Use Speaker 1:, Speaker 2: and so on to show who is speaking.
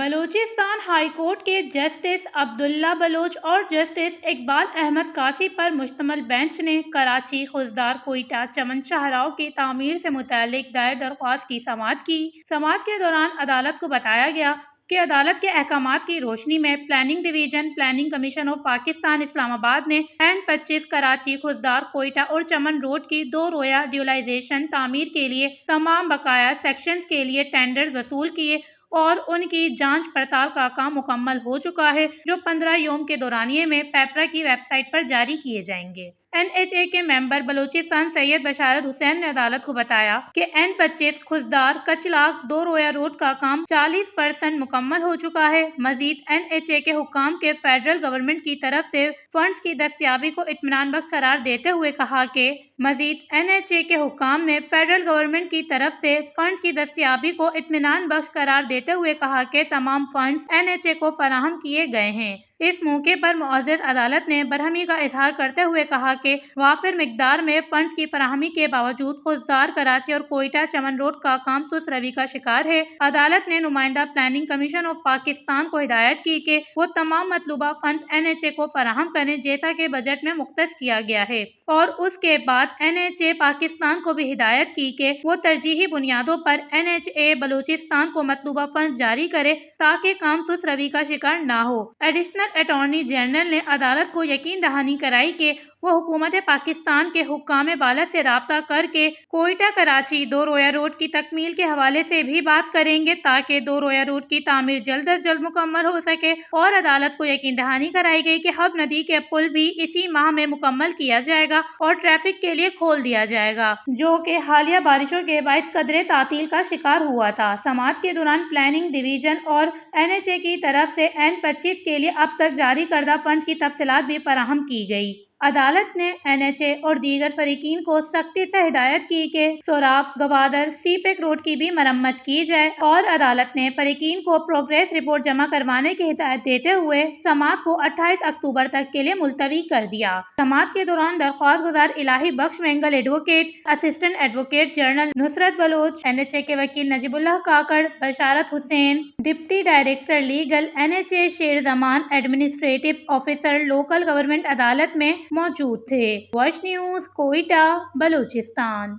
Speaker 1: Balochistan high court کے justice عبداللہ بلوچ اور justice Iqbal Ahmad قاسی پر مشتمل بینچ نے کراچی، خضدار، کوئٹہ، چمن شاہراہوں کی تعمیر سے متعلق دائر درخواست کی سماعت کی۔ سماعت کے دوران عدالت کو بتایا گیا کہ عدالت کے احکامات کی روشنی میں planning division, planning commission of Pakistan Islamabad نے N25 کراچی، خضدار، کوئٹہ اور چمن روڈ کی دو رویہ ڈیولائزیشن تعمیر کے لیے تمام بقایا سیکشنز کے لیے ٹینڈر وصول کیے اور ان کی جانچ پڑتال کا کام مکمل ہو چکا ہے، جو 15 یوم کے دورانیے میں پیپرا کی ویب سائٹ پر جاری کیے جائیں گے۔ NHA کے ممبر بلوچستان سید بشارت حسین نے عدالت کو بتایا کہ N25 خضدار کچلاگ دو رویہ روڈ کا کام 40% مکمل ہو چکا ہے۔ مزید NHA کے حکام کے فیڈرل گورنمنٹ کی طرف سے فنڈز کی دستیابی کو اطمینان بخش قرار دیتے ہوئے کہا کہ مزید NHA کے حکام نے فیڈرل گورنمنٹ کی طرف سے فنڈز کی دستیابی کو اطمینان بخش قرار دیتے ہوئے کہا کہ تمام فنڈز NHA کو فراہم کیے گئے ہیں۔ اس موقع پر معزز عدالت نے برہمی کا اظہار کرتے ہوئے کہا کہ وافر مقدار میں فنڈز کی فراہمی کے باوجود خضدار، کراچی اور کوئٹہ چمن روڈ کا کام سست روی کا شکار ہے۔ عدالت نے نمائندہ پلاننگ کمیشن آف پاکستان کو ہدایت کی کہ وہ تمام مطلوبہ فنڈز NHA کو فراہم کریں جیسا کہ بجٹ میں مختص کیا گیا ہے، اور اس کے بعد NHA پاکستان کو بھی ہدایت کی کہ وہ ترجیحی بنیادوں پر NHA بلوچستان کو مطلوبہ فنڈز جاری کرے تاکہ کام سست روی کا شکار نہ ہو۔ ایڈیشنل اٹارنی جنرل نے عدالت کو یقین دہانی کرائی کہ وہ حکومت پاکستان کے حکام بالا سے رابطہ کر کے کوئٹہ کراچی دو رویہ روڈ کی تکمیل کے حوالے سے بھی بات کریں گے تاکہ دو رویہ روڈ کی تعمیر جلد از جلد مکمل ہو سکے، اور عدالت کو یقین دہانی کرائی گئی کہ حب ندی کے پل بھی اسی ماہ میں مکمل کیا جائے گا اور ٹریفک کے لیے کھول دیا جائے گا، جو کہ حالیہ بارشوں کے باعث قدرے تعطیل کا شکار ہوا تھا۔ سماعت کے دوران پلاننگ ڈویژن اور NHA کی طرف سے N25 کے لیے اب تک جاری کردہ فنڈز کی تفصیلات بھی فراہم کی گئی۔ عدالت نے NHA اور دیگر فریقین کو سختی سے ہدایت کی کہ سوراب، گوادر، سی پیک روڈ کی بھی مرمت کی جائے، اور عدالت نے فریقین کو پروگریس رپورٹ جمع کروانے کی ہدایت دیتے ہوئے سماعت کو 28 اکتوبر تک کے لیے ملتوی کر دیا۔ سماعت کے دوران درخواست گزار Elahi Bakhsh Mengal advocate, assistant advocate general Nusrat Baloch, NHA کے وکیل Najibullah Kakar, Basharat Hussain, deputy director legal NHA Sher زمان، ایڈمنسٹریٹو آفیسر لوکل گورنمنٹ عدالت میں موجود تھے۔ Wash news, Quetta, Balochistan.